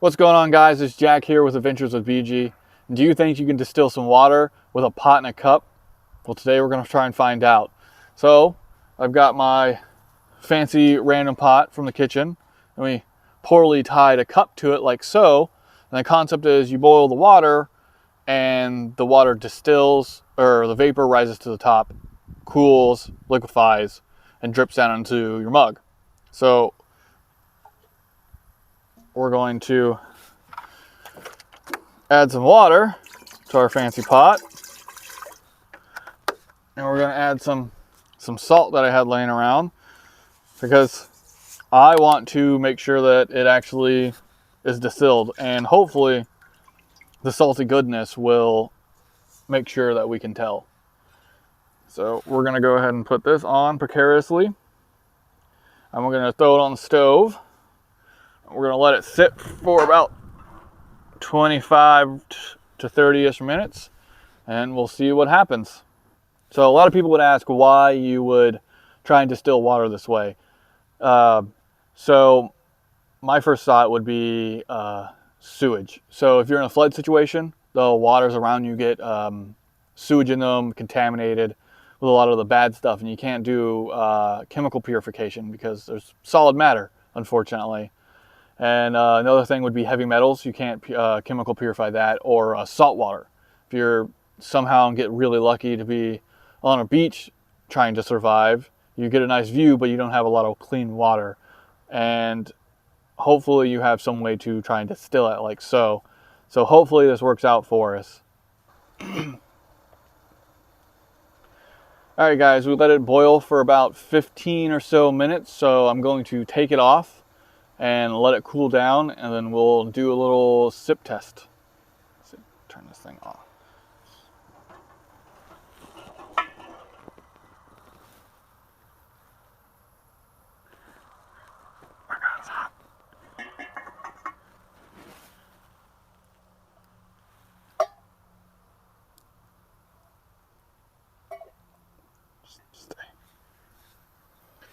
What's going on, guys? It's Jack here with Adventures with BeeGee. Do you think you can distill some water with a pot and a cup? Well, today we're going to try and find out. So I've got my fancy random pot from the kitchen, and we poorly tied a cup to it like so. And the concept is you boil the water and the water distills, or the vapor rises to the top, cools, liquefies, and drips down into your mug. So we're going to add some water to our fancy pot, and we're going to add some salt that I had laying around, because I want to make sure that it actually is distilled, and hopefully the salty goodness will make sure that we can tell. So we're going to go ahead and put this on precariously, and we're going to throw it on the stove. We're going to let it sit for about 25 to 30-ish minutes, and we'll see what happens. So a lot of people would ask why you would try and distill water this way. So my first thought would be sewage. So if you're in a flood situation, the waters around you get sewage in them, contaminated with a lot of the bad stuff, and you can't do chemical purification because there's solid matter, unfortunately. And another thing would be heavy metals. You can't chemical purify that, or salt water. If you're somehow get really lucky to be on a beach trying to survive, you get a nice view, but you don't have a lot of clean water. And hopefully you have some way to try and distill it like so. So hopefully this works out for us. All right, guys, we let it boil for about 15 or so minutes. So I'm going to take it off and let it cool down, and then we'll do a little sip test. Let's see, turn this thing off. Oh my God, it's hot. Stay.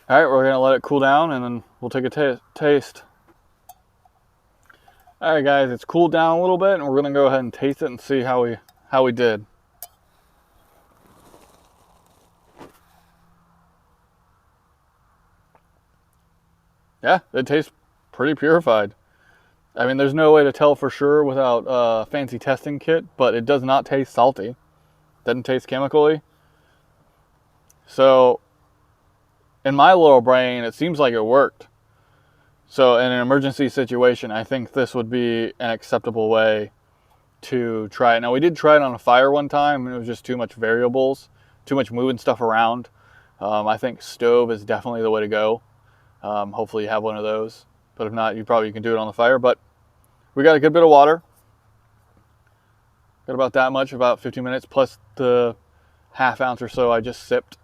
All right, we're gonna let it cool down, and then we'll take a taste. All right, guys, it's cooled down a little bit, and we're gonna go ahead and taste it and see how we did. Yeah, it tastes pretty purified. I mean, there's no way to tell for sure without a fancy testing kit, but it does not taste salty. Doesn't taste chemically. So in my little brain, it seems like it worked. So in an emergency situation, I think this would be an acceptable way to try it. Now, we did try it on a fire one time, and it was just too much variables, too much moving stuff around. I think stove is definitely the way to go. Hopefully you have one of those, but if not, you can do it on the fire. But we got a good bit of water. Got about that much, about 15 minutes, plus the half ounce or so I just sipped.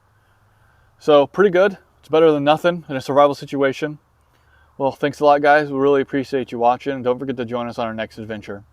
So pretty good. It's better than nothing in a survival situation. Well, thanks a lot, guys. We really appreciate you watching. Don't forget to join us on our next adventure.